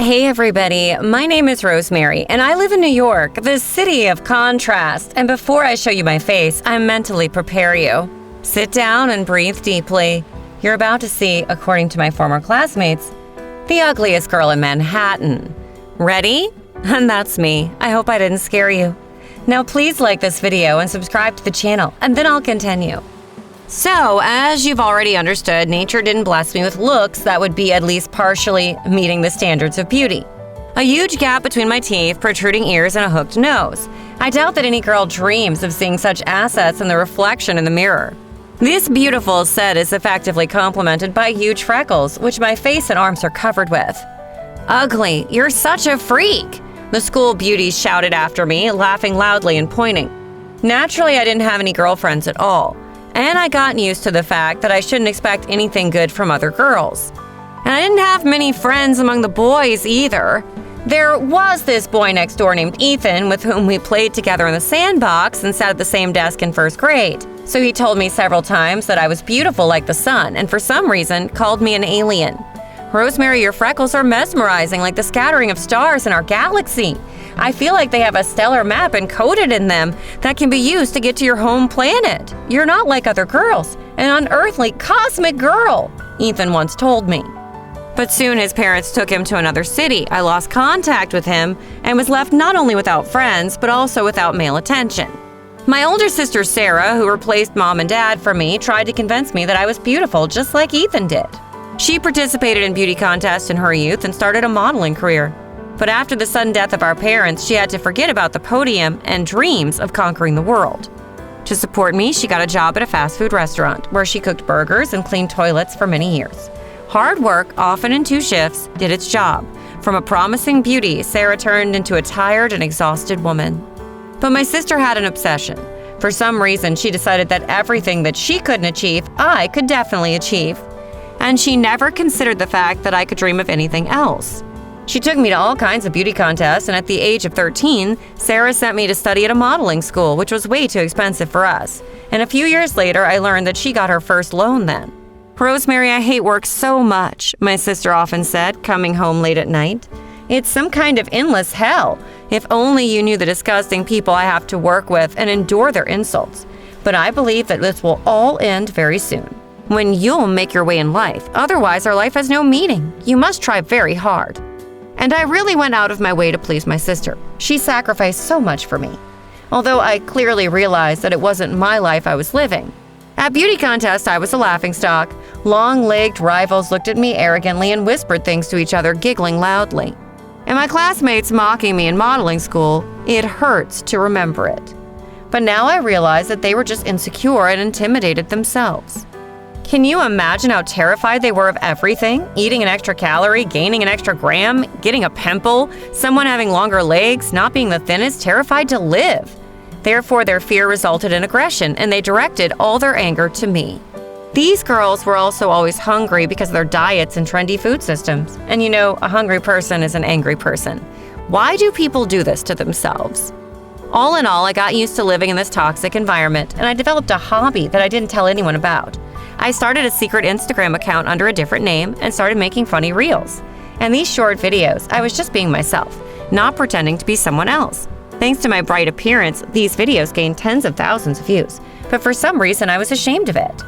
Hey everybody, my name is Rosemary and I live in New York, the city of contrast. And before I show you my face, I mentally prepare you. Sit down and breathe deeply. You're about to see, according to my former classmates, the ugliest girl in Manhattan. Ready? And that's me. I hope I didn't scare you. Now please like this video and subscribe to the channel, and then I'll continue. So, as you've already understood, nature didn't bless me with looks that would be at least partially meeting the standards of beauty. A huge gap between my teeth, protruding ears, and a hooked nose. I doubt that any girl dreams of seeing such assets in the reflection in the mirror. This beautiful set is effectively complemented by huge freckles, which my face and arms are covered with. Ugly, you're such a freak! The school beauties shouted after me, laughing loudly and pointing. Naturally, I didn't have any girlfriends at all. And I got used to the fact that I shouldn't expect anything good from other girls. And I didn't have many friends among the boys either. There was this boy next door named Ethan with whom we played together in the sandbox and sat at the same desk in first grade. So he told me several times that I was beautiful like the sun and for some reason called me an alien. Rosemary, your freckles are mesmerizing like the scattering of stars in our galaxy. I feel like they have a stellar map encoded in them that can be used to get to your home planet. You're not like other girls, an unearthly cosmic girl, Ethan once told me. But soon his parents took him to another city. I lost contact with him and was left not only without friends, but also without male attention. My older sister Sarah, who replaced mom and dad for me, tried to convince me that I was beautiful just like Ethan did. She participated in beauty contests in her youth and started a modeling career. But after the sudden death of our parents, she had to forget about the podium and dreams of conquering the world. To support me, she got a job at a fast food restaurant where she cooked burgers and cleaned toilets for many years. Hard work, often in 2 shifts, did its job. From a promising beauty, Sarah turned into a tired and exhausted woman. But my sister had an obsession. For some reason, she decided that everything that she couldn't achieve, I could definitely achieve. And she never considered the fact that I could dream of anything else. She took me to all kinds of beauty contests, and at the age of 13, Sarah sent me to study at a modeling school, which was way too expensive for us. And a few years later, I learned that she got her first loan then. Rosemary, I hate work so much, my sister often said, coming home late at night. It's some kind of endless hell. If only you knew the disgusting people I have to work with and endure their insults. But I believe that this will all end very soon, when you'll make your way in life. Otherwise, our life has no meaning. You must try very hard. And I really went out of my way to please my sister. She sacrificed so much for me. Although I clearly realized that it wasn't my life I was living. At beauty contests, I was a laughingstock. Long-legged rivals looked at me arrogantly and whispered things to each other, giggling loudly. And my classmates mocking me in modeling school, it hurts to remember it. But now I realize that they were just insecure and intimidated themselves. Can you imagine how terrified they were of everything? Eating an extra calorie, gaining an extra gram, getting a pimple, someone having longer legs, not being the thinnest, terrified to live. Therefore, their fear resulted in aggression, and they directed all their anger to me. These girls were also always hungry because of their diets and trendy food systems. And you know, a hungry person is an angry person. Why do people do this to themselves? All in all, I got used to living in this toxic environment, and I developed a hobby that I didn't tell anyone about. I started a secret Instagram account under a different name and started making funny reels. And these short videos, I was just being myself, not pretending to be someone else. Thanks to my bright appearance, these videos gained tens of thousands of views, but for some reason I was ashamed of it.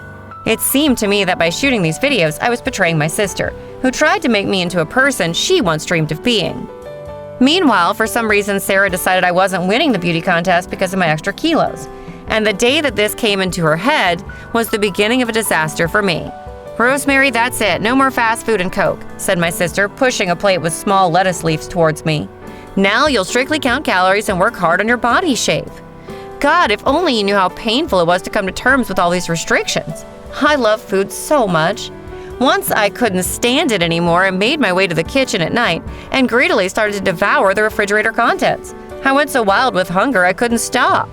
It seemed to me that by shooting these videos, I was betraying my sister, who tried to make me into a person she once dreamed of being. Meanwhile, for some reason, Sarah decided I wasn't winning the beauty contest because of my extra kilos. And the day that this came into her head was the beginning of a disaster for me. Rosemary, that's it. No more fast food and Coke, said my sister, pushing a plate with small lettuce leaves towards me. Now you'll strictly count calories and work hard on your body shape. God, if only you knew how painful it was to come to terms with all these restrictions. I love food so much. Once I couldn't stand it anymore and made my way to the kitchen at night and greedily started to devour the refrigerator contents. I went so wild with hunger I couldn't stop.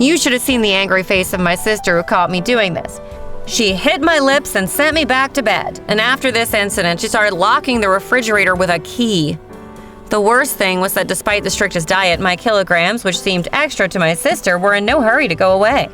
You should have seen the angry face of my sister who caught me doing this. She hit my lips and sent me back to bed. And after this incident, she started locking the refrigerator with a key. The worst thing was that despite the strictest diet, my kilograms, which seemed extra to my sister, were in no hurry to go away.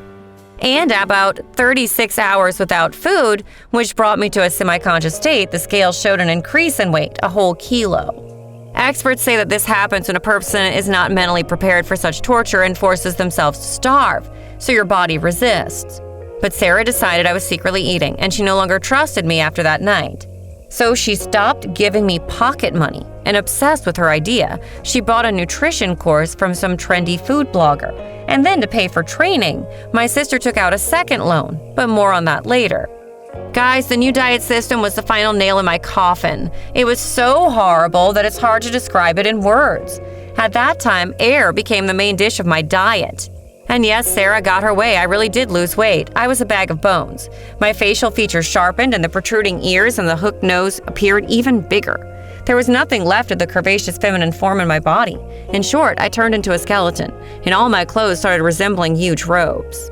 And about 36 hours without food, which brought me to a semi-conscious state, the scale showed an increase in weight, a whole kilo. Experts say that this happens when a person is not mentally prepared for such torture and forces themselves to starve, so your body resists. But Sarah decided I was secretly eating, and she no longer trusted me after that night. So she stopped giving me pocket money, and obsessed with her idea, she bought a nutrition course from some trendy food blogger. And then to pay for training, my sister took out a second loan, but more on that later. Guys, the new diet system was the final nail in my coffin. It was so horrible that it's hard to describe it in words. At that time, air became the main dish of my diet. And yes, Sarah got her way. I really did lose weight. I was a bag of bones. My facial features sharpened and the protruding ears and the hooked nose appeared even bigger. There was nothing left of the curvaceous feminine form in my body. In short, I turned into a skeleton, and all my clothes started resembling huge robes.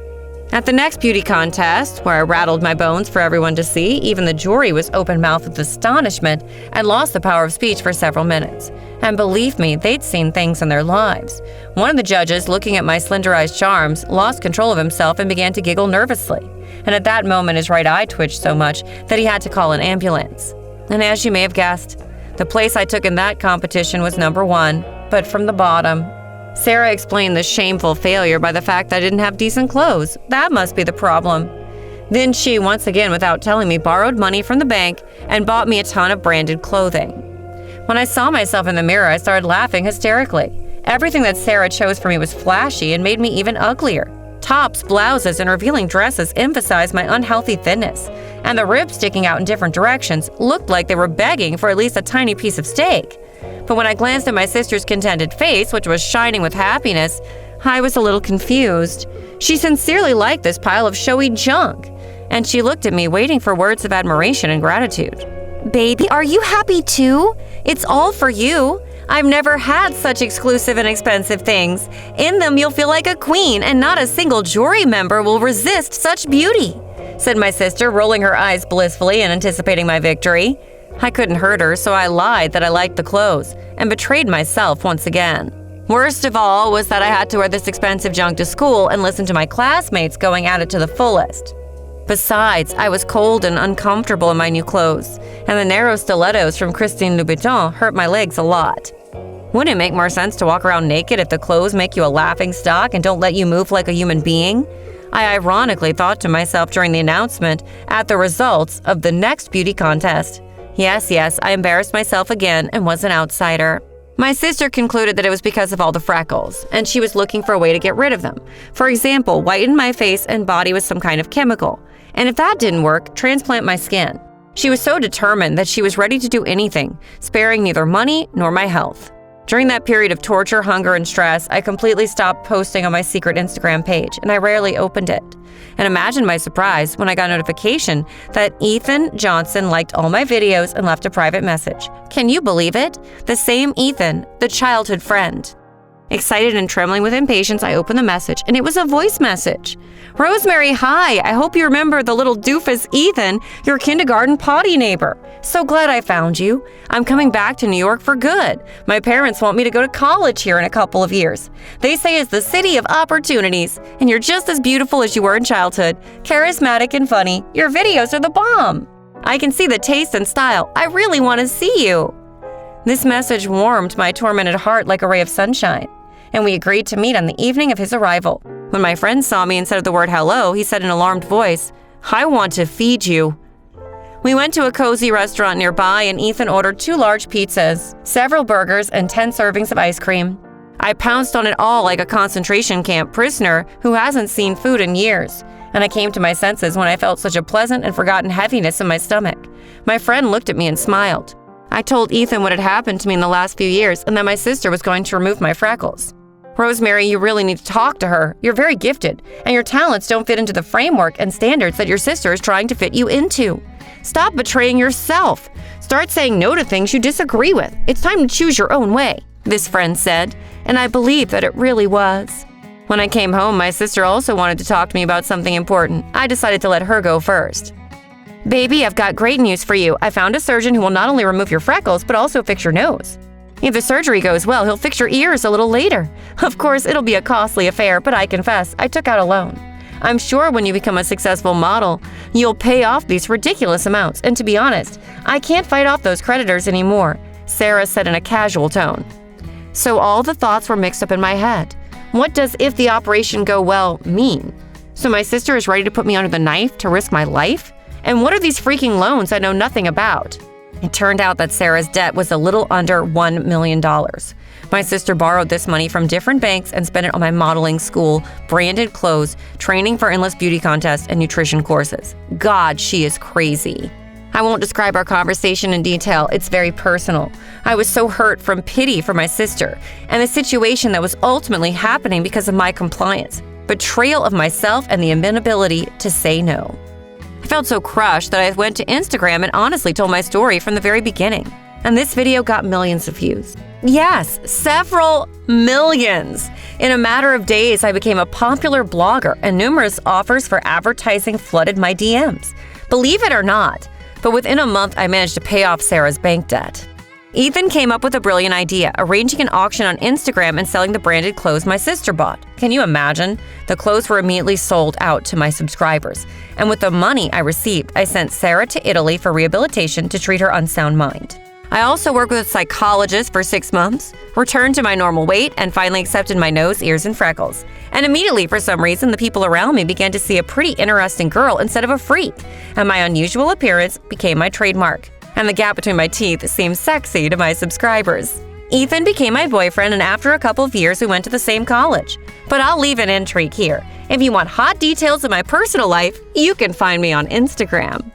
At the next beauty contest, where I rattled my bones for everyone to see, even the jury was open-mouthed with astonishment and lost the power of speech for several minutes. And believe me, they'd seen things in their lives. One of the judges, looking at my slenderized charms, lost control of himself and began to giggle nervously. And at that moment, his right eye twitched so much that he had to call an ambulance. And as you may have guessed, the place I took in that competition was number 1, but from the bottom. Sarah explained the shameful failure by the fact that I didn't have decent clothes. That must be the problem. Then she, once again without telling me, borrowed money from the bank and bought me a ton of branded clothing. When I saw myself in the mirror, I started laughing hysterically. Everything that Sarah chose for me was flashy and made me even uglier. Tops, blouses, and revealing dresses emphasized my unhealthy thinness, and the ribs sticking out in different directions looked like they were begging for at least a tiny piece of steak. But when I glanced at my sister's contented face, which was shining with happiness, I was a little confused. She sincerely liked this pile of showy junk, and she looked at me waiting for words of admiration and gratitude. "Baby, are you happy too? It's all for you. I've never had such exclusive and expensive things. In them, you'll feel like a queen, and not a single jury member will resist such beauty," said my sister, rolling her eyes blissfully and anticipating my victory. I couldn't hurt her, so I lied that I liked the clothes and betrayed myself once again. Worst of all was that I had to wear this expensive junk to school and listen to my classmates going at it to the fullest. Besides, I was cold and uncomfortable in my new clothes, and the narrow stilettos from Christine Louboutin hurt my legs a lot. Wouldn't it make more sense to walk around naked if the clothes make you a laughingstock and don't let you move like a human being? I ironically thought to myself during the announcement at the results of the next beauty contest. Yes, I embarrassed myself again and was an outsider. My sister concluded that it was because of all the freckles, and she was looking for a way to get rid of them. For example, whiten my face and body with some kind of chemical, and if that didn't work, transplant my skin. She was so determined that she was ready to do anything, sparing neither money nor my health. During that period of torture, hunger, and stress, I completely stopped posting on my secret Instagram page, and I rarely opened it. And imagine my surprise when I got a notification that Ethan Johnson liked all my videos and left a private message. Can you believe it? The same Ethan, the childhood friend. Excited and trembling with impatience, I opened the message, and it was a voice message. "Rosemary, hi! I hope you remember the little doofus Ethan, your kindergarten potty neighbor. So glad I found you. I'm coming back to New York for good. My parents want me to go to college here in a couple of years. They say it's the city of opportunities, and you're just as beautiful as you were in childhood, charismatic and funny. Your videos are the bomb. I can see the taste and style. I really want to see you." This message warmed my tormented heart like a ray of sunshine, and we agreed to meet on the evening of his arrival. When my friend saw me, instead of the word hello, he said in an alarmed voice, "I want to feed you." We went to a cozy restaurant nearby, and Ethan ordered 2 large pizzas, several burgers, and 10 servings of ice cream. I pounced on it all like a concentration camp prisoner who hasn't seen food in years, and I came to my senses when I felt such a pleasant and forgotten heaviness in my stomach. My friend looked at me and smiled. I told Ethan what had happened to me in the last few years and that my sister was going to remove my freckles. "Rosemary, you really need to talk to her. You're very gifted, and your talents don't fit into the framework and standards that your sister is trying to fit you into. Stop betraying yourself. Start saying no to things you disagree with. It's time to choose your own way," this friend said, and I believed that it really was. When I came home, my sister also wanted to talk to me about something important. I decided to let her go first. "Baby, I've got great news for you. I found a surgeon who will not only remove your freckles, but also fix your nose. If the surgery goes well, he'll fix your ears a little later. Of course, it'll be a costly affair, but I confess, I took out a loan. I'm sure when you become a successful model, you'll pay off these ridiculous amounts, and to be honest, I can't fight off those creditors anymore. Sarah said in a casual tone. So all the thoughts were mixed up in my head. What does "if the operation go well" mean? So my sister is ready to put me under the knife to risk my life? And what are these freaking loans I know nothing about? It turned out that Sarah's debt was a little under $1 million. My sister borrowed this money from different banks and spent it on my modeling school, branded clothes, training for endless beauty contests, and nutrition courses. God, she is crazy. I won't describe our conversation in detail. It's very personal. I was so hurt from pity for my sister and the situation that was ultimately happening because of my compliance, betrayal of myself, and the inability to say no. I felt so crushed that I went to Instagram and honestly told my story from the very beginning. And this video got millions of views. Yes, several millions. In a matter of days, I became a popular blogger and numerous offers for advertising flooded my DMs. Believe it or not, but within a month, I managed to pay off Sarah's bank debt. Ethan came up with a brilliant idea, arranging an auction on Instagram and selling the branded clothes my sister bought. Can you imagine? The clothes were immediately sold out to my subscribers. And with the money I received, I sent Sarah to Italy for rehabilitation to treat her unsound mind. I also worked with a psychologist for 6 months, returned to my normal weight, and finally accepted my nose, ears, and freckles. And immediately, for some reason, the people around me began to see a pretty interesting girl instead of a freak, and my unusual appearance became my trademark. And the gap between my teeth seemed sexy to my subscribers. Ethan became my boyfriend, and after a couple of years, we went to the same college. But I'll leave an intrigue here. If you want hot details of my personal life, you can find me on Instagram.